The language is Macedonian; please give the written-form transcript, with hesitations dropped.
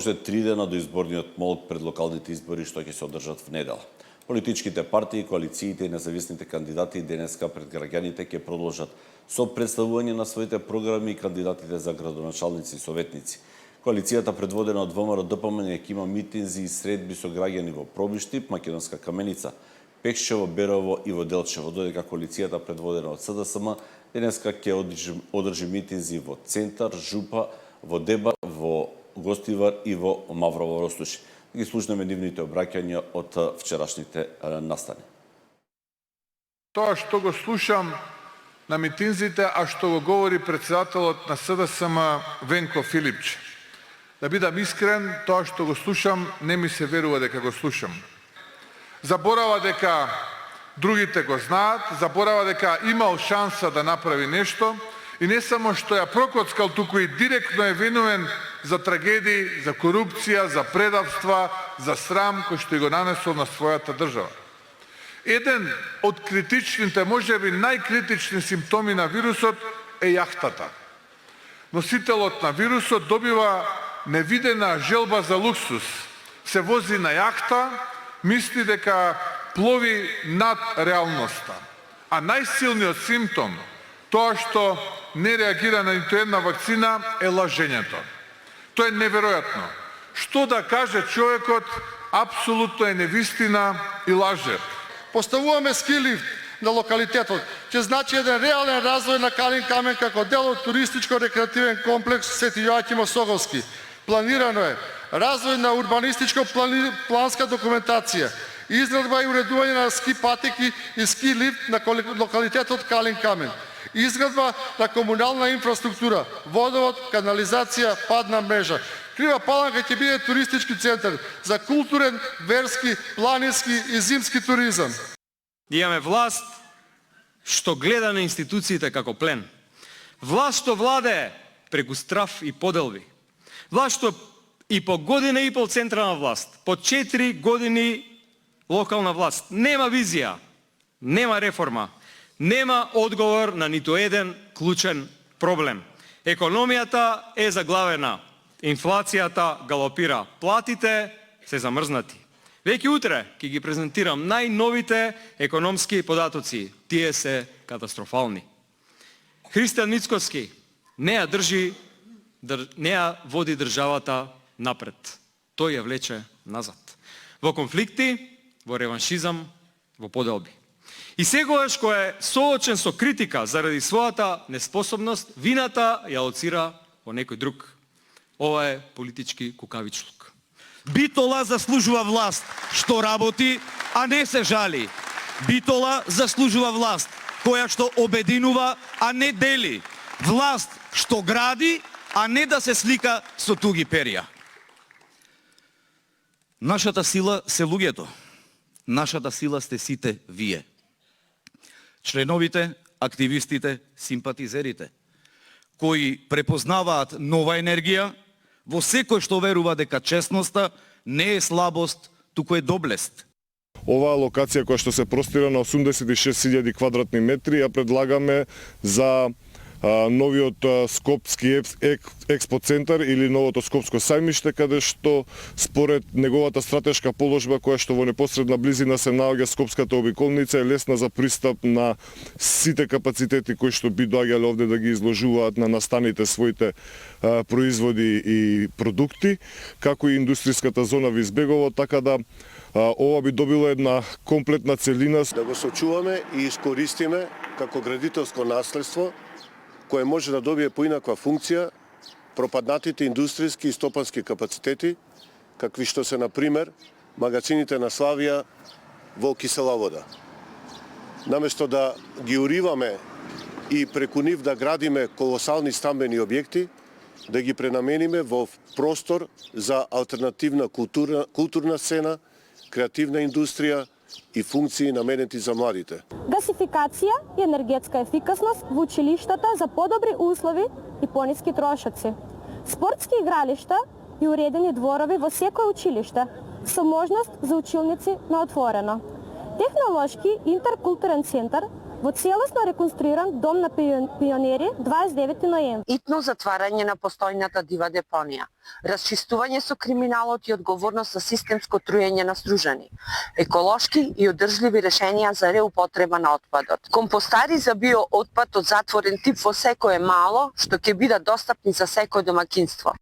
Уште 3 дена до изборниот молк пред локалните избори што ќе се одржат в недела. Политичките партии, коалициите и независните кандидати денеска пред граѓаните ќе продолжат со представување на своите програми и кандидатите за градоначалници и советници. Коалицијата предводена од ВМРО-ДПМН ќе има митинзи и средби со граѓани во Пробиштип, Македонска Каменица, Пекшево, Берово и во Делчево, додека коалицијата предводена од СДСМ денеска ќе одржи митинзи во Центар, Жупа, во Деба, во Гостивар и во Маврово Ростуши. Ги слушнеме нивните обраќања од вчерашните настани. Тоа што го слушам на митинзите, а што го говори председателот на СДСМ Венко Филипче. Да бидам искрен, тоа што го слушам не ми се верува дека го слушам. Заборава дека другите го знаат, заборава дека имал шанса да направи нешто и не само што ја прокоцкал, туку и директно е винувен за трагедии, за корупција, за предавства, за срам кој што го нанесол на својата држава. Еден од критичните, можеби најкритични симптоми на вирусот е јахтата. Носителот на вирусот добива невидена желба за луксус. Се вози на јахта, мисли дека плови над реалноста. А најсилниот симптом, тоа што не реагира на ниту една вакцина, е лажењето. Тоа е неверојатно. Што да каже човекот, апсолутно е невистина и лаже. Поставуваме ски лифт на локалитетот, ќе значи еден реален развој на Калин Камен како дел од туристичко-рекреативен комплекс Свети Јоаким Осоговски. Планирано е развој на урбанистичко-планска документација, изградба и уредување на ски патеки и ски лифт на локалитетот Калин Камен, изградба на комунална инфраструктура, водовод, канализација, падна мрежа. Крива Паланка ќе биде туристички центар за културен, верски, планински и зимски туризам. Имаме власт што гледа на институциите како плен. Власт што владее преку страф и поделби. Власт што и по година и пол централна власт, по 4 години локална власт. Нема визија, нема реформа, нема одговор на ниту еден клучен проблем. Економијата е заглавена, инфлацијата галопира, платите се замрзнати. Веќе утре ќе ги презентирам најновите економски податоци. Тие се катастрофални. Христијан Мицкоски не ја води државата напред. Тој ја влече назад. Во конфликти, во реваншизам, во поделби. И сегогаш кој е соочен со критика заради својата неспособност, вината ја лоцира во некој друг. Ова е политички кукавичлук. Битола заслужува власт што работи, а не се жали. Битола заслужува власт која што обединува, а не дели. Власт што гради, а не да се слика со туги перја. Нашата сила се луѓето. Нашата сила сте сите вие. Членовите, активистите, симпатизерите, кои препознаваат нова енергија во секој што верува дека честноста не е слабост, туку е доблест. Оваа локација која што се простира на 86.000 квадратни метри ја предлагаме за новиот Скопски експо центар или новото Скопско сајмиште, каде што според неговата стратешка положба која што во непосредна близина се наоѓа Скопската обиколница е лесна за пристап на сите капацитети кои што би доаѓале овде да ги изложуваат на настаните своите производи и продукти, како и индустријската зона во Избегово, така да ова би добило една комплетна целина. Да го сочуваме и искористиме како градителско наследство кое може да добие поинаква функција пропаднатите индустријски и стопански капацитети, какви што се, например, магазините на Славија во Кисела вода. Наместо да ги уриваме и преку нив да градиме колосални стамбени објекти, да ги пренамениме во простор за алтернативна културна сцена, креативна индустрија и функции наменети за младите. Гасификација и енергетска ефикасност во училиштата за подобри услови и пониски трошоци. Спортски игралишта и уредени дворови во секој училиште со можност за училници на отворено. Технолошки интеркултурен центар Во целосно реконструиран дом на пионери 29 ноември. Итно затварање на постојната дива депонија, расчистување со криминалот и одговорност за системско труење на стружани, еколошки и одржливи решенија за реупотреба на отпадот. Компостари за биоотпад од затворен тип во секое мало, што ќе бидат достапни за секое домаќинство.